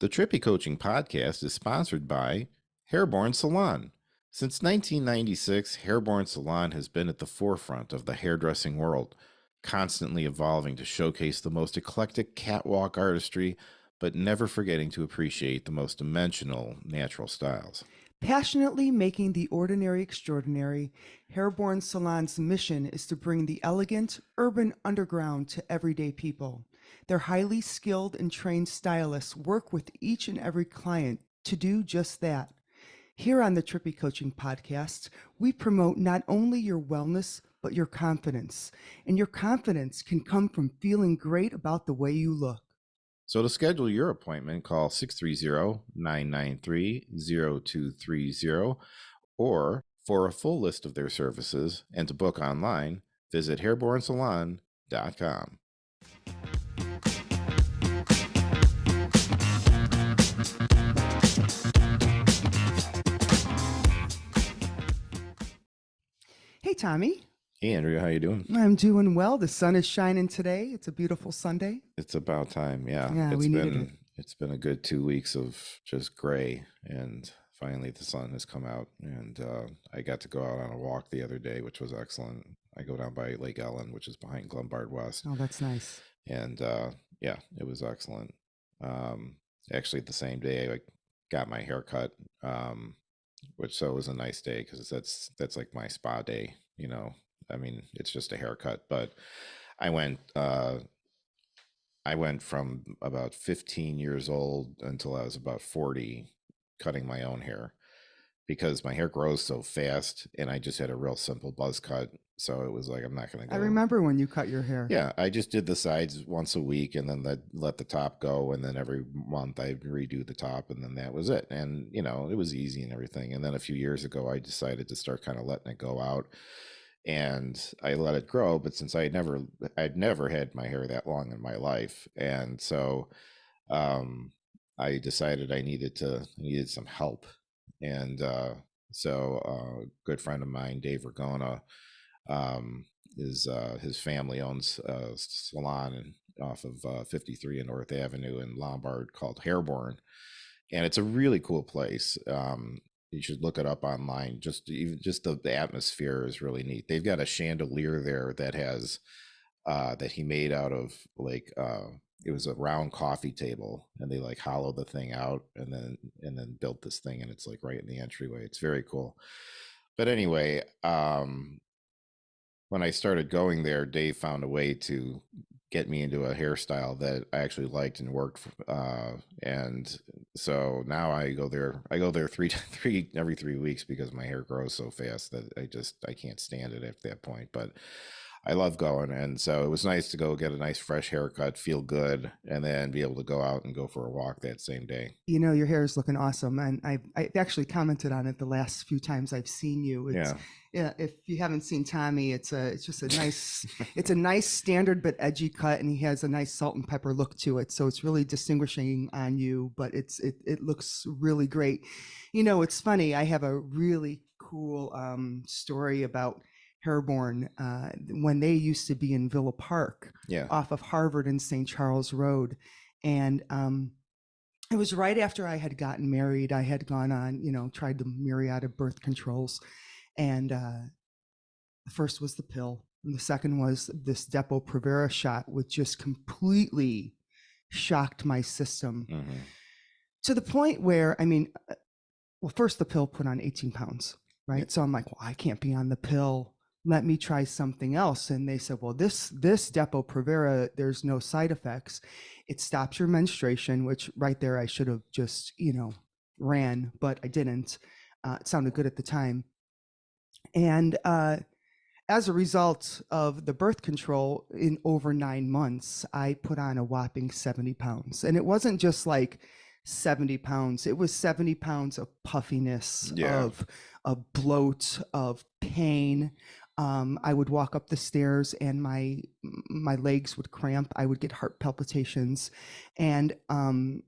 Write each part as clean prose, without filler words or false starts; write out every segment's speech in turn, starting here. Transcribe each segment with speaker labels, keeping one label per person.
Speaker 1: The Trippi Coaching Podcast is sponsored by Hairborn Salon. Since 1996, Hairborn Salon has been at the forefront of the hairdressing world, constantly evolving to showcase the most eclectic catwalk artistry, but never forgetting to appreciate the most dimensional natural styles.
Speaker 2: Passionately making the ordinary extraordinary, Hairborn Salon's mission is to bring the elegant, urban underground to everyday people. Their highly skilled and trained stylists work with each and every client to do just that. Here on the Trippi Coaching Podcast, we promote not only your wellness, but your confidence. And your confidence can come from feeling great about the way you look.
Speaker 1: So to schedule your appointment, call 630-993-0230, or for a full list of their services and to book online, visit hairbornsalon.com.
Speaker 2: Hey, Tommy.
Speaker 1: Hey, Andrea, how you doing?
Speaker 2: I'm doing well. The sun is shining today. It's a beautiful Sunday.
Speaker 1: It's about time, yeah.
Speaker 2: Yeah, we needed it.
Speaker 1: It's been a good 2 weeks of just gray, and finally the sun has come out, and I got to go out on a walk the other day, which was excellent. I go down by Lake Ellen, which is behind Lombard West.
Speaker 2: Oh, that's nice.
Speaker 1: And yeah, it was excellent. Actually, the same day I got my hair cut, which so was a nice day because that's like my spa day, you know. I mean, it's just a haircut, but I went from about 15 years old until I was about 40 cutting my own hair because my hair grows so fast, and I just had a real simple buzz cut. So it was like, I'm not going to go.
Speaker 2: I remember when you cut your hair.
Speaker 1: Yeah, I just did the sides once a week, and then let the top go, and then every month I'd redo the top, and then that was it. And, you know, it was easy and everything. And then a few years ago, I decided to start kind of letting it go out. And I let it grow, but since I'd never had my hair that long in my life, and so I decided I needed some help, and so a good friend of mine, Dave Ragona, his family owns a salon off of 53 and North Avenue in Lombard called Hairborn, and it's a really cool place. You should look it up online. Just the atmosphere is really neat. They've got a chandelier there that has that he made out of like it was a round coffee table, and they like hollowed the thing out and then built this thing, and it's like right in the entryway. It's very cool. But anyway, when I started going there, Dave found a way to get me into a hairstyle that I actually liked and worked. And so now I go there every 3 weeks because my hair grows so fast that I can't stand it at that point. But I love going. And so it was nice to go get a nice fresh haircut, feel good, and then be able to go out and go for a walk that same day.
Speaker 2: You know, your hair is looking awesome. And I actually commented on it the last few times I've seen you. Yeah, if you haven't seen Tommy, it's just a nice, it's a nice standard but edgy cut, and he has a nice salt and pepper look to it. So it's really distinguishing on you, but it looks really great. You know, it's funny. I have a really cool story about Hairborn when they used to be in Villa Park, off of Harvard and St. Charles Road, and it was right after I had gotten married. I had gone on, you know, tried the myriad of birth controls. And the first was the pill, and the second was this Depo-Provera shot, which just completely shocked my system to the point where, I mean, well, first the pill put on 18 pounds, right? Yeah. So I'm like, well, I can't be on the pill. Let me try something else. And they said, well, this Depo-Provera, there's no side effects. It stops your menstruation, which right there I should have just, you know, ran, but I didn't. It sounded good at the time. And as a result of the birth control, in over 9 months, I put on a whopping 70 pounds. And it wasn't just like 70 pounds. It was 70 pounds of puffiness, of bloat, of pain. I would walk up the stairs and my legs would cramp. I would get heart palpitations. And,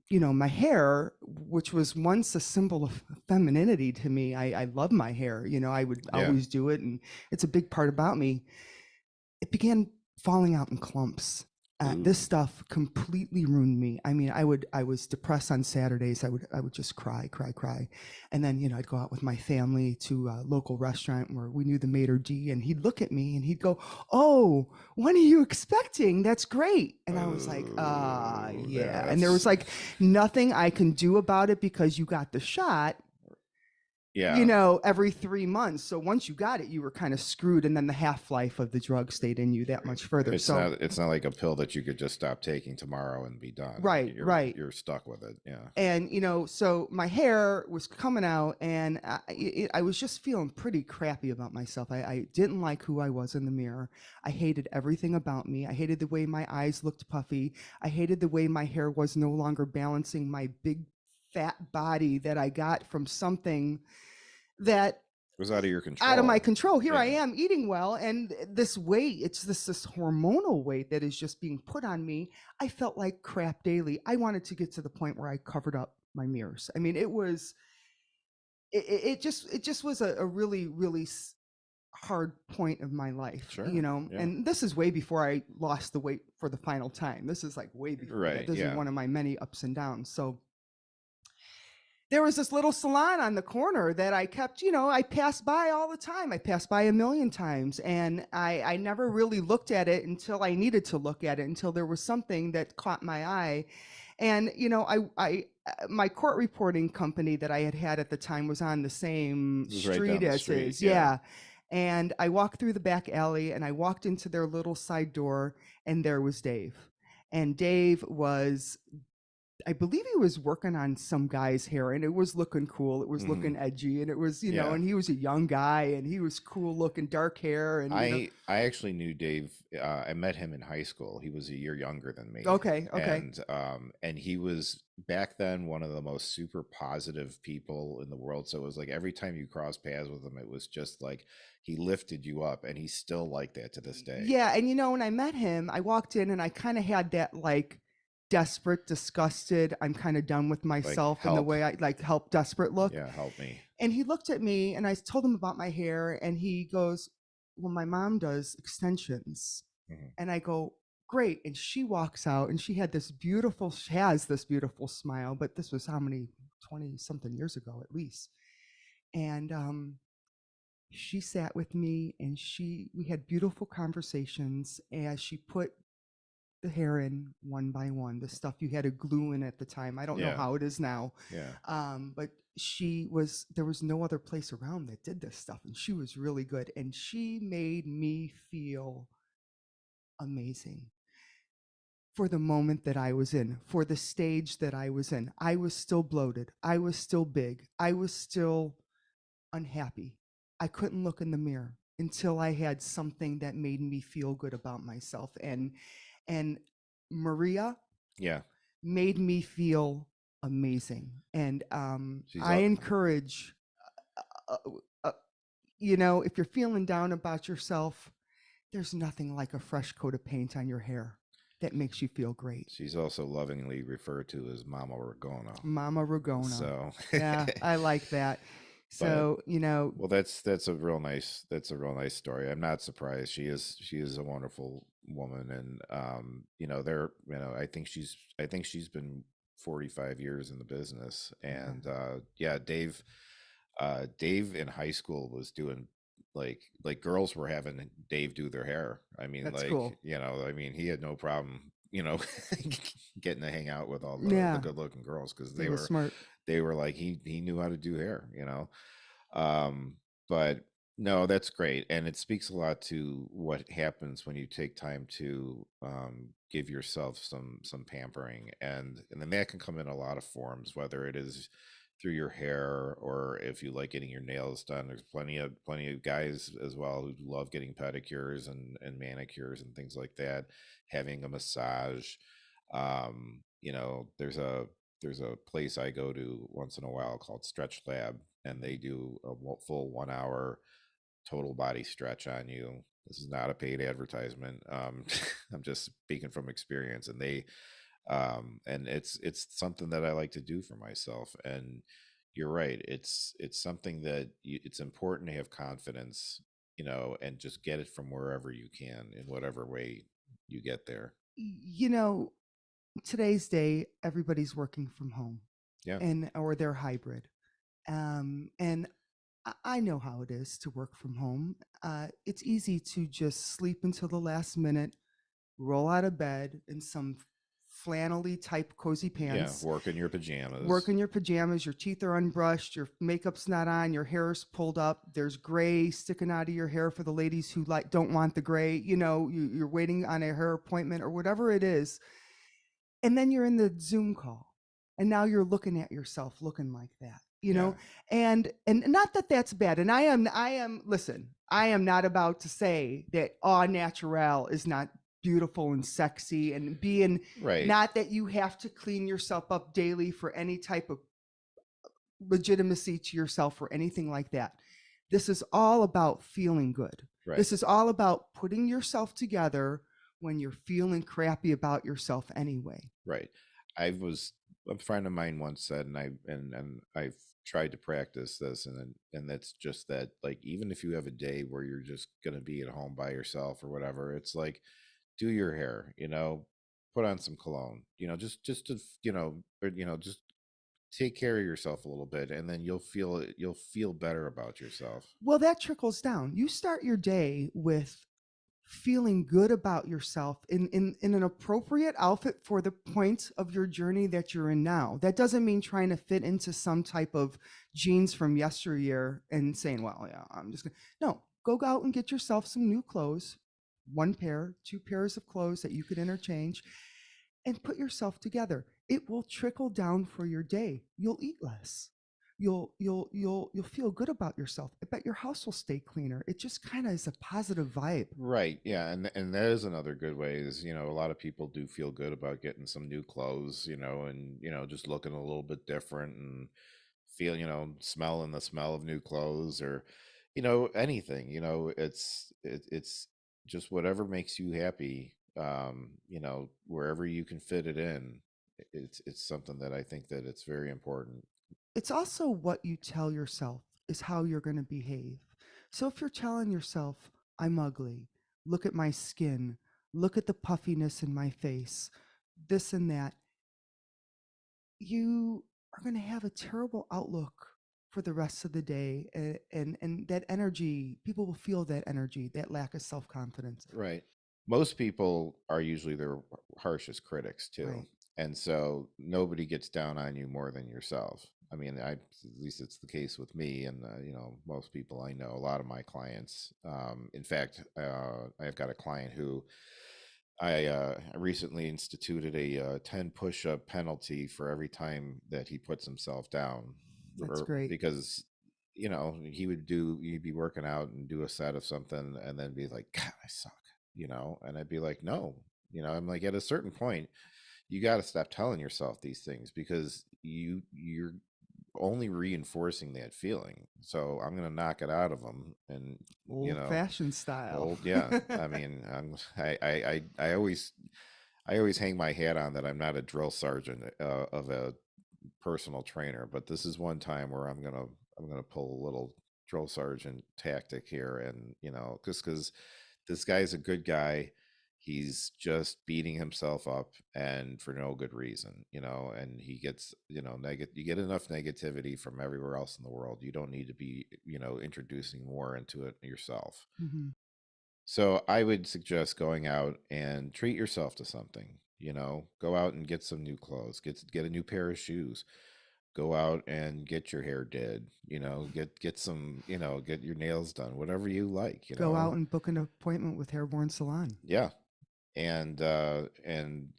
Speaker 2: you know, my hair, which was once a symbol of femininity to me, I love my hair. You know, I would always do it, and it's a big part about me. It began falling out in clumps. This
Speaker 1: Ooh.
Speaker 2: stuff completely ruined me. I mean, I was depressed on Saturdays. I would just cry, cry, cry, and then I'd go out with my family to a local restaurant where we knew the maitre d, and he'd look at me and he'd go, "Oh, when are you expecting? That's great." And I was like,
Speaker 1: Oh, yeah,
Speaker 2: yeah." And there was
Speaker 1: that's
Speaker 2: like nothing I can do about it because you got the shot,
Speaker 1: yeah.
Speaker 2: every 3 months. So once you got it, you were kind of screwed. And then the half life of the drug stayed in you that much further. So,
Speaker 1: It's not like a pill that you could just stop taking tomorrow and be done.
Speaker 2: right, right.
Speaker 1: You're stuck with it. Yeah.
Speaker 2: And, so my hair was coming out, and I was just feeling pretty crappy about myself. I didn't like who I was in the mirror. I hated everything about me. I hated the way my eyes looked puffy. I hated the way my hair was no longer balancing my big fat body that I got from something that
Speaker 1: It was out of your
Speaker 2: out of my
Speaker 1: control.
Speaker 2: control. Here I
Speaker 1: Yeah.
Speaker 2: am eating well, and this weight, it's this hormonal weight that is just being put on me. I felt like crap daily. I wanted to get to the point where I covered up my mirrors. I mean, it just was a really, really hard point of my life,
Speaker 1: Sure. Yeah.
Speaker 2: and this is way before I lost the weight for the final time. This is like way before that.
Speaker 1: Right.
Speaker 2: This is
Speaker 1: Yeah.
Speaker 2: one of my many ups and downs. So there was this little salon on the corner that I kept, I passed by all the time. I passed by a million times, and I never really looked at it until I needed to look at it, until there was something that caught my eye. And, my court reporting company that I had at the time was on the same
Speaker 1: It was right
Speaker 2: street
Speaker 1: down the
Speaker 2: as
Speaker 1: street.
Speaker 2: his.
Speaker 1: Yeah.
Speaker 2: Yeah. And I walked through the back alley, and I walked into their little side door, and there was Dave. And Dave was, I believe he was working on some guy's hair, and it was looking cool. It was
Speaker 1: Hmm.
Speaker 2: looking edgy, and it was,
Speaker 1: Yeah.
Speaker 2: and he was a young guy, and he was cool looking, dark hair, and
Speaker 1: I actually knew Dave. I met him in high school. He was a year younger than me,
Speaker 2: okay, okay.
Speaker 1: and he was back then one of the most super positive people in the world. So it was like every time you cross paths with him, it was just like he lifted you up, and he's still like that to this day.
Speaker 2: Yeah, and when I met him, I walked in and I kind of had that like desperate, disgusted, I'm kind of done with
Speaker 1: Like
Speaker 2: myself and the
Speaker 1: help,
Speaker 2: way I like help desperate look.
Speaker 1: yeah, help me.
Speaker 2: And he looked at me, and I told him about my hair, and he goes, "Well, my mom does extensions."
Speaker 1: Hmm.
Speaker 2: And I go, "Great." And she walks out, and she has this beautiful smile, but this was how many, 20 something years ago at least. And she sat with me, and we had beautiful conversations as she put the hair in one by one, the stuff you had to glue in at the time. I don't know
Speaker 1: Yeah,
Speaker 2: how it is now.
Speaker 1: yeah.
Speaker 2: But there was no other place around that did this stuff. And she was really good. And she made me feel amazing for the moment that I was in, for the stage that I was in. I was still bloated. I was still big. I was still unhappy. I couldn't look in the mirror until I had something that made me feel good about myself. And Maria
Speaker 1: Yeah.
Speaker 2: made me feel amazing. And
Speaker 1: She's
Speaker 2: I
Speaker 1: up.
Speaker 2: encourage, uh, uh, if you're feeling down about yourself, there's nothing like a fresh coat of paint on your hair that makes you feel great.
Speaker 1: She's also lovingly referred to as Mama Ragona.
Speaker 2: Mama Ragona.
Speaker 1: So,
Speaker 2: Yeah, I like that.
Speaker 1: but
Speaker 2: So,
Speaker 1: well, that's a real nice story. I'm not surprised. She is a wonderful woman, and I think she's been 45 years in the business,
Speaker 2: yeah,
Speaker 1: and yeah, Dave in high school was doing like girls were having Dave do their hair. I mean,
Speaker 2: that's cool.
Speaker 1: I mean, he had no problem, getting to hang out with all the
Speaker 2: Yeah,
Speaker 1: good looking girls because
Speaker 2: he was smart.
Speaker 1: they were like he knew how to do hair. But no, that's great, and it speaks a lot to what happens when you take time to give yourself some pampering, and then that can come in a lot of forms, whether it is through your hair or if you like getting your nails done. There's plenty of guys as well who love getting pedicures and manicures and things like that, having a massage. There's a place I go to once in a while called Stretch Lab, and they do a full 1 hour total body stretch on you. This is not a paid advertisement. I'm just speaking from experience, and and it's something that I like to do for myself. And you're right, it's something that it's important to have confidence, and just get it from wherever you can in whatever way you get there.
Speaker 2: You know, today's day, everybody's working from home
Speaker 1: Yeah.
Speaker 2: and or they're hybrid. And I know how it is to work from home. It's easy to just sleep until the last minute, roll out of bed in some flannelly type cozy
Speaker 1: Yeah.
Speaker 2: pants,
Speaker 1: Work in your
Speaker 2: work
Speaker 1: pajamas.
Speaker 2: in your pajamas, your teeth are unbrushed, your makeup's not on, your hair's pulled up, there's gray sticking out of your hair for the ladies who like don't want the gray, you're waiting on a hair appointment or whatever it is. And then you're in the Zoom call. And now you're looking at yourself looking like that,
Speaker 1: Yeah.
Speaker 2: and not that that's bad. And listen, I am not about to say that au natural is not beautiful and sexy and being,
Speaker 1: Right.
Speaker 2: not that you have to clean yourself up daily for any type of legitimacy to yourself or anything like that. This is all about feeling good.
Speaker 1: Right.
Speaker 2: This is all about putting yourself together when you're feeling crappy about yourself anyway.
Speaker 1: Right. I was a friend of mine once said, and I've tried to practice this, and that's just that, like, even if you have a day where you're just gonna be at home by yourself or whatever, it's like, do your hair, put on some cologne, just to, or, just take care of yourself a little bit, and then you'll feel better about yourself.
Speaker 2: Well, that trickles down. You start your day with feeling good about yourself in an appropriate outfit for the point of your journey that you're in now. That doesn't mean trying to fit into some type of jeans from yesteryear and saying, well, yeah, I'm just gonna. No, go out and get yourself some new clothes, one pair, two pairs of clothes that you could interchange, and put yourself together. It will trickle down for your day. You'll eat less. You'll feel good about yourself. I bet your house will stay cleaner. It just kind of is a positive vibe.
Speaker 1: Right. Yeah. And that is another good way is, a lot of people do feel good about getting some new clothes, and, just looking a little bit different and feel, smelling the smell of new clothes or, anything, it's just whatever makes you happy. Wherever you can fit it in, it's something that I think that it's very important.
Speaker 2: It's also what you tell yourself is how you're going to behave. So if you're telling yourself, I'm ugly, look at my skin, look at the puffiness in my face, this and that, you are going to have a terrible outlook for the rest of the day. And that energy, people will feel that energy, that lack of self-confidence.
Speaker 1: Right. Most people are usually their harshest critics too.
Speaker 2: Right.
Speaker 1: And so nobody gets down on you more than yourself. I mean, at least it's the case with me and, most people I know, a lot of my clients. In fact, I've got a client who I recently instituted a 10 push-up penalty for every time that he puts himself down,
Speaker 2: That's great.
Speaker 1: because he'd be working out and do a set of something and then be like, God, I suck, and I'd be like, no, I'm like, at a certain point you got to stop telling yourself these things because you're only reinforcing that feeling. So I'm going to knock it out of them. And,
Speaker 2: Old fashioned style.
Speaker 1: old, yeah. I mean, I always hang my hat on that I'm not a drill sergeant of a personal trainer, but this is one time where I'm gonna pull a little drill sergeant tactic here, and just because this guy's a good guy, he's just beating himself up and for no good reason, and he gets you get enough negativity from everywhere else in the world. You don't need to be introducing more into it yourself.
Speaker 2: Mm-hmm.
Speaker 1: So I would suggest going out and treat yourself to something. Go out and get some new clothes, get a new pair of shoes, go out and get your hair did, get some, get your nails done, whatever you like,
Speaker 2: Go out and book an appointment with Hairborne Salon.
Speaker 1: Yeah. And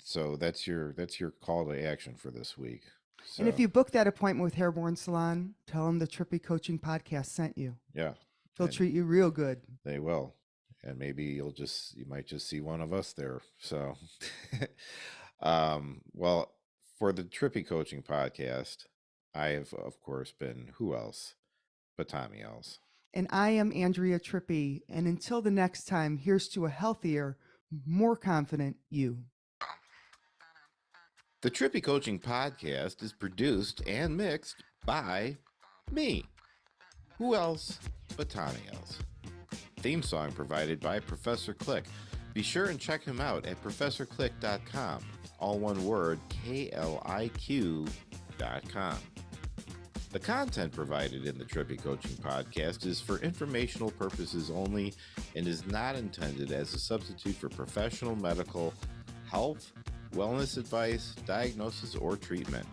Speaker 1: so that's your call to action for this week.
Speaker 2: And if
Speaker 1: So
Speaker 2: you book that appointment with Hairborne Salon, tell them the Trippi Coaching Podcast sent you.
Speaker 1: yeah,
Speaker 2: They'll
Speaker 1: and
Speaker 2: treat you real good.
Speaker 1: they will. And maybe you might just see one of us there. So well, for the Trippy Coaching Podcast, I have of course been who else but Tommy else.
Speaker 2: And I am Andrea Trippi. And until the next time, here's to a healthier, more confident you.
Speaker 1: The Trippy Coaching Podcast is produced and mixed by me. Who else but Tommy else? Theme song provided by Professor Click. Be sure and check him out at ProfessorClick.com, all one word, KLIQ.com. The content provided in the Trippi Coaching Podcast is for informational purposes only and is not intended as a substitute for professional medical, health, wellness advice, diagnosis, or treatment.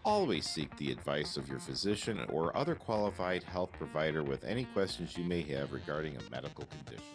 Speaker 1: Always seek the advice of your physician or other qualified health provider with any questions you may have regarding a medical condition.